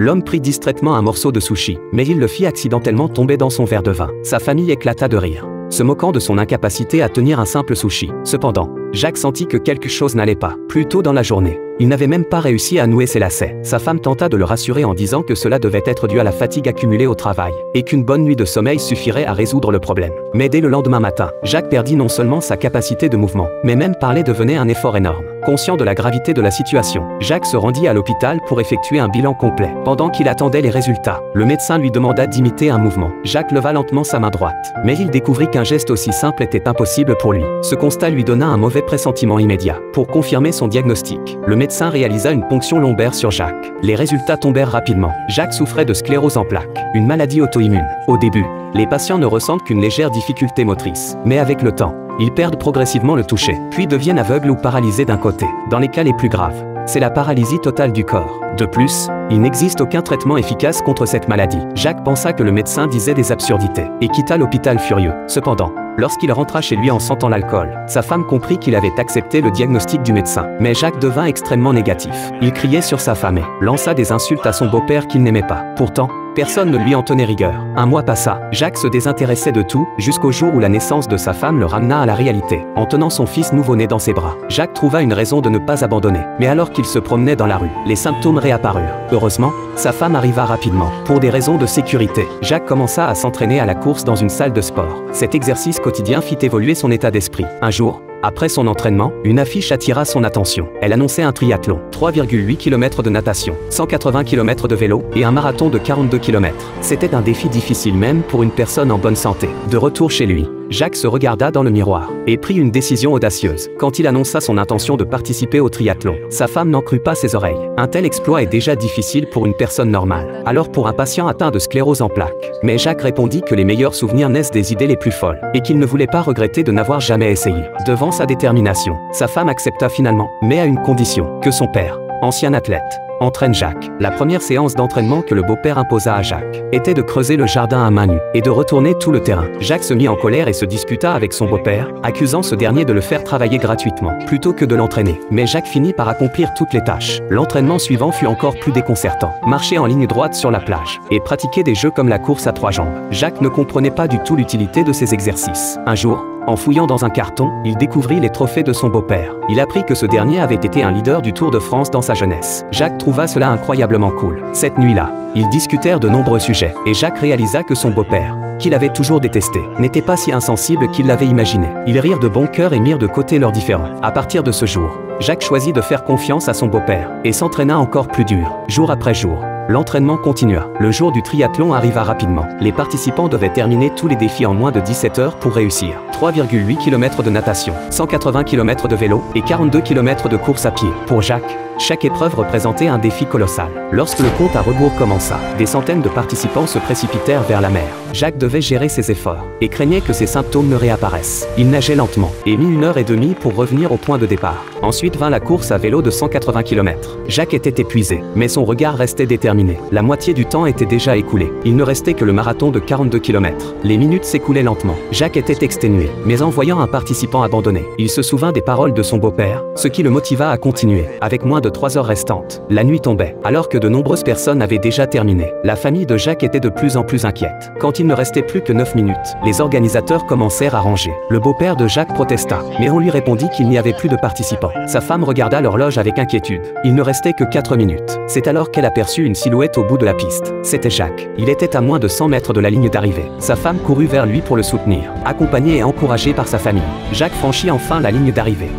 L'homme prit distraitement un morceau de sushi, mais il le fit accidentellement tomber dans son verre de vin. Sa famille éclata de rire, se moquant de son incapacité à tenir un simple sushi. Cependant, Jacques sentit que quelque chose n'allait pas. Plus tôt dans la journée, il n'avait même pas réussi à nouer ses lacets. Sa femme tenta de le rassurer en disant que cela devait être dû à la fatigue accumulée au travail, et qu'une bonne nuit de sommeil suffirait à résoudre le problème. Mais dès le lendemain matin, Jacques perdit non seulement sa capacité de mouvement, mais même parler devenait un effort énorme. Conscient de la gravité de la situation, Jacques se rendit à l'hôpital pour effectuer un bilan complet. Pendant qu'il attendait les résultats, le médecin lui demanda d'imiter un mouvement. Jacques leva lentement sa main droite, mais il découvrit qu'un geste aussi simple était impossible pour lui. Ce constat lui donna un mauvais pressentiment immédiat. Pour confirmer son diagnostic, le médecin réalisa une ponction lombaire sur Jacques. Les résultats tombèrent rapidement. Jacques souffrait de sclérose en plaques, une maladie auto-immune. Au début, les patients ne ressentent qu'une légère difficulté motrice, mais avec le temps, ils perdent progressivement le toucher, puis deviennent aveugles ou paralysés d'un côté. Dans les cas les plus graves, c'est la paralysie totale du corps. De plus, il n'existe aucun traitement efficace contre cette maladie. Jacques pensa que le médecin disait des absurdités et quitta l'hôpital furieux. Cependant, lorsqu'il rentra chez lui en sentant l'alcool, sa femme comprit qu'il avait accepté le diagnostic du médecin. Mais Jacques devint extrêmement négatif. Il criait sur sa femme et lança des insultes à son beau-père qu'il n'aimait pas. Pourtant, personne ne lui en tenait rigueur. Un mois passa, Jacques se désintéressait de tout, jusqu'au jour où la naissance de sa femme le ramena à la réalité. En tenant son fils nouveau-né dans ses bras, Jacques trouva une raison de ne pas abandonner. Mais alors qu'il se promenait dans la rue, les symptômes réapparurent. Heureusement, sa femme arriva rapidement. Pour des raisons de sécurité, Jacques commença à s'entraîner à la course dans une salle de sport. Cet exercice quotidien fit évoluer son état d'esprit. Un jour, après son entraînement, une affiche attira son attention. Elle annonçait un triathlon, 3,8 km de natation, 180 km de vélo et un marathon de 42 km. C'était un défi difficile même pour une personne en bonne santé. De retour chez lui, Jacques se regarda dans le miroir et prit une décision audacieuse. Quand il annonça son intention de participer au triathlon, sa femme n'en crut pas ses oreilles. Un tel exploit est déjà difficile pour une personne normale, alors pour un patient atteint de sclérose en plaques. Mais Jacques répondit que les meilleurs souvenirs naissent des idées les plus folles et qu'il ne voulait pas regretter de n'avoir jamais essayé. Devant sa détermination, sa femme accepta finalement, mais à une condition, que son père, ancien athlète, entraîne Jacques. La première séance d'entraînement que le beau-père imposa à Jacques était de creuser le jardin à main nue et de retourner tout le terrain. Jacques se mit en colère et se disputa avec son beau-père, accusant ce dernier de le faire travailler gratuitement, plutôt que de l'entraîner. Mais Jacques finit par accomplir toutes les tâches. L'entraînement suivant fut encore plus déconcertant. Marcher en ligne droite sur la plage et pratiquer des jeux comme la course à 3 jambes. Jacques ne comprenait pas du tout l'utilité de ces exercices. Un jour, en fouillant dans un carton, il découvrit les trophées de son beau-père. Il apprit que ce dernier avait été un leader du Tour de France dans sa jeunesse. Jacques trouva cela incroyablement cool. Cette nuit-là, ils discutèrent de nombreux sujets, et Jacques réalisa que son beau-père, qu'il avait toujours détesté, n'était pas si insensible qu'il l'avait imaginé. Ils rirent de bon cœur et mirent de côté leurs différends. À partir de ce jour, Jacques choisit de faire confiance à son beau-père, et s'entraîna encore plus dur, jour après jour. L'entraînement continua. Le jour du triathlon arriva rapidement. Les participants devaient terminer tous les défis en moins de 17 heures pour réussir. 3,8 km de natation, 180 km de vélo et 42 km de course à pied. Pour Jacques, chaque épreuve représentait un défi colossal. Lorsque le compte à rebours commença, des centaines de participants se précipitèrent vers la mer. Jacques devait gérer ses efforts et craignait que ses symptômes ne réapparaissent. Il nageait lentement et mit 1 heure et demie pour revenir au point de départ. Ensuite vint la course à vélo de 180 km. Jacques était épuisé, mais son regard restait déterminé. La moitié du temps était déjà écoulée. Il ne restait que le marathon de 42 km. Les minutes s'écoulaient lentement. Jacques était exténué, mais en voyant un participant abandonné, il se souvint des paroles de son beau-père, ce qui le motiva à continuer. Avec moins de 3 heures restantes, la nuit tombait, alors que de nombreuses personnes avaient déjà terminé. La famille de Jacques était de plus en plus inquiète. Quand il ne restait plus que 9 minutes, les organisateurs commencèrent à ranger. Le beau-père de Jacques protesta, mais on lui répondit qu'il n'y avait plus de participants. Sa femme regarda l'horloge avec inquiétude. Il ne restait que 4 minutes. C'est alors qu'elle aperçut une silhouette au bout de la piste. C'était Jacques. Il était à moins de 100 mètres de la ligne d'arrivée. Sa femme courut vers lui pour le soutenir. Accompagné et encouragé par sa famille, Jacques franchit enfin la ligne d'arrivée.